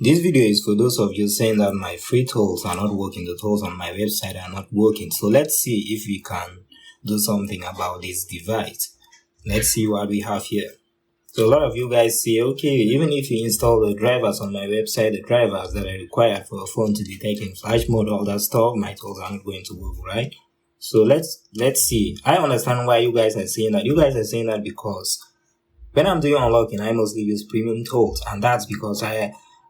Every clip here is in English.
This video is for those of you saying that my free tools are not working, the tools on my website are not working. So let's see if we can do something about this device. Let's see what we have here. So a lot of you guys say, okay, even if you install the drivers on my website, the drivers that are required for a phone to detect in flash mode, all that stuff, my tools are not going to work, right? So let's see. I understand why you guys are saying that. You guys are saying that because when I'm doing unlocking, I mostly use premium tools, and that's because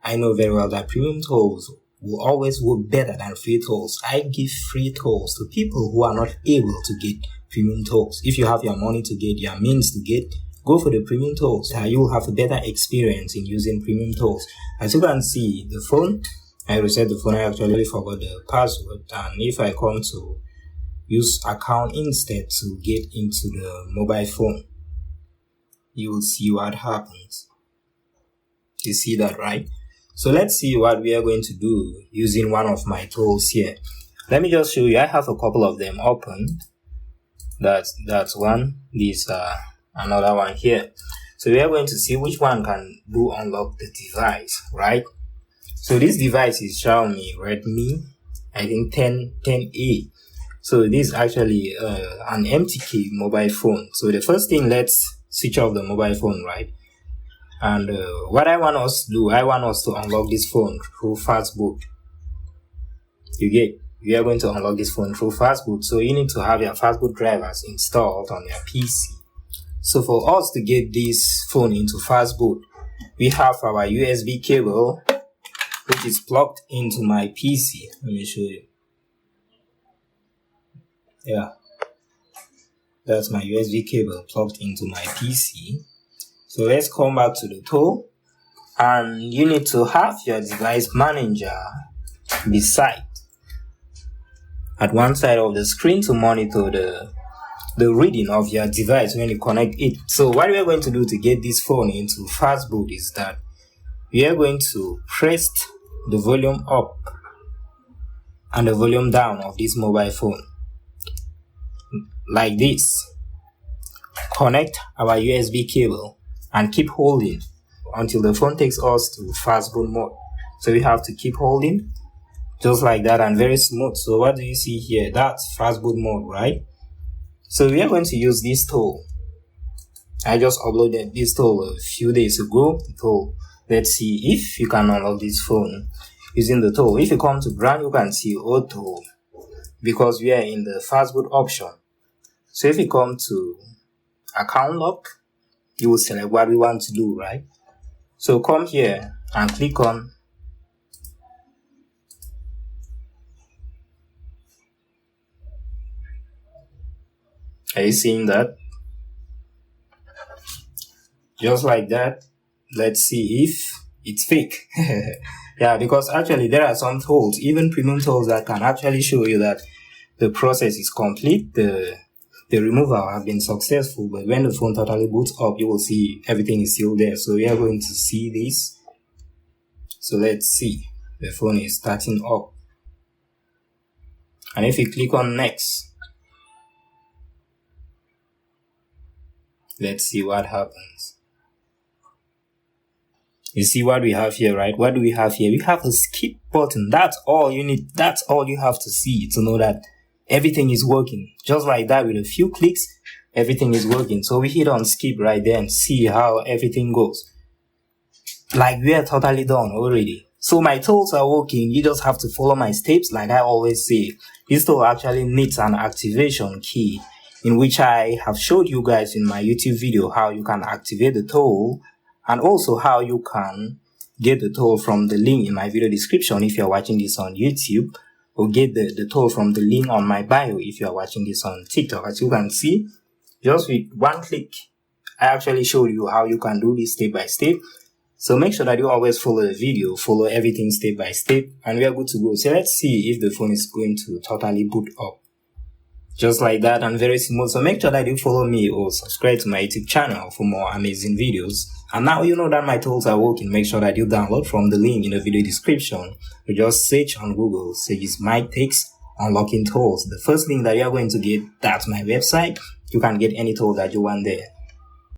I know very well that premium tools will always work better than free tools. I give free tools to people who are not able to get premium tools. If you have your money to get, your means to get, go for the premium tools. You will have a better experience in using premium tools. As you can see, the phone, I reset the phone. I actually forgot the password, and if I come to use account instead to get into the mobile phone, you will see what happens. You see that, right? So let's see what we are going to do using one of my tools here. Let me just show you. I have a couple of them open. That's one. This another one here. So we are going to see which one can do unlock the device, right? So this device is Xiaomi Redmi, I think 10A. So this is actually an MTK mobile phone. So the first thing, let's switch off the mobile phone, right? And what I want us to do, I want us to unlock this phone through fastboot. We are going to unlock this phone through fastboot. So you need to have your fastboot drivers installed on your PC. So for us to get this phone into fastboot, we have our USB cable, which is plugged into my PC. Let me show you. Yeah, that's my USB cable plugged into my PC. So let's come back to the tool, and you need to have your device manager beside at one side of the screen to monitor the reading of your device when you connect it. So what we are going to do to get this phone into fastboot is that we are going to press the volume up and the volume down of this mobile phone like this. Connect our USB cable and keep holding until the phone takes us to fastboot mode. So we have to keep holding just like that, and very smooth. So what do you see here? That's fastboot mode, right? So we are going to use this tool. I just uploaded this tool a few days ago. The tool. Let's see if you can unlock this phone using the tool. If you come to brand, you can see auto because we are in the fastboot option. So if you come to account lock, you will select what we want to do, right? So come here and click on Are you seeing that? Just like that. Let's see if it's fake. Yeah, because actually there are some tools, even premium tools, that can actually show you that the process is complete, the removal has been successful, but when the phone totally boots up, you will see everything is still there. So we are going to see this. So let's see. The phone is starting up. And if you click on next, let's see what happens. You see what we have here, right? What do we have here? We have a skip button. That's all you need. That's all you have to see to know that everything is working. Just like that, with a few clicks, everything is working. So we hit on skip right there and see how everything goes. Like we are totally done already. So my tools are working. You just have to follow my steps. Like I always say, this tool actually needs an activation key, in which I have showed you guys in my YouTube video how you can activate the tool, and also how you can get the tool from the link in my video description if you're watching this on YouTube, or get the tool from the link on my bio if you're watching this on TikTok. As you can see, just with one click, I actually showed you how you can do this step by step. So make sure that you always follow the video, follow everything step by step, and we are good to go. So let's see if the phone is going to totally boot up. Just like that, and very smooth. So make sure that you follow me or subscribe to my YouTube channel for more amazing videos. And now you know that my tools are working. Make sure that you download from the link in the video description, or just search on Google, Serges Mic Takes Unlocking Tools. The first link that you are going to get, that's my website. You can get any tool that you want there.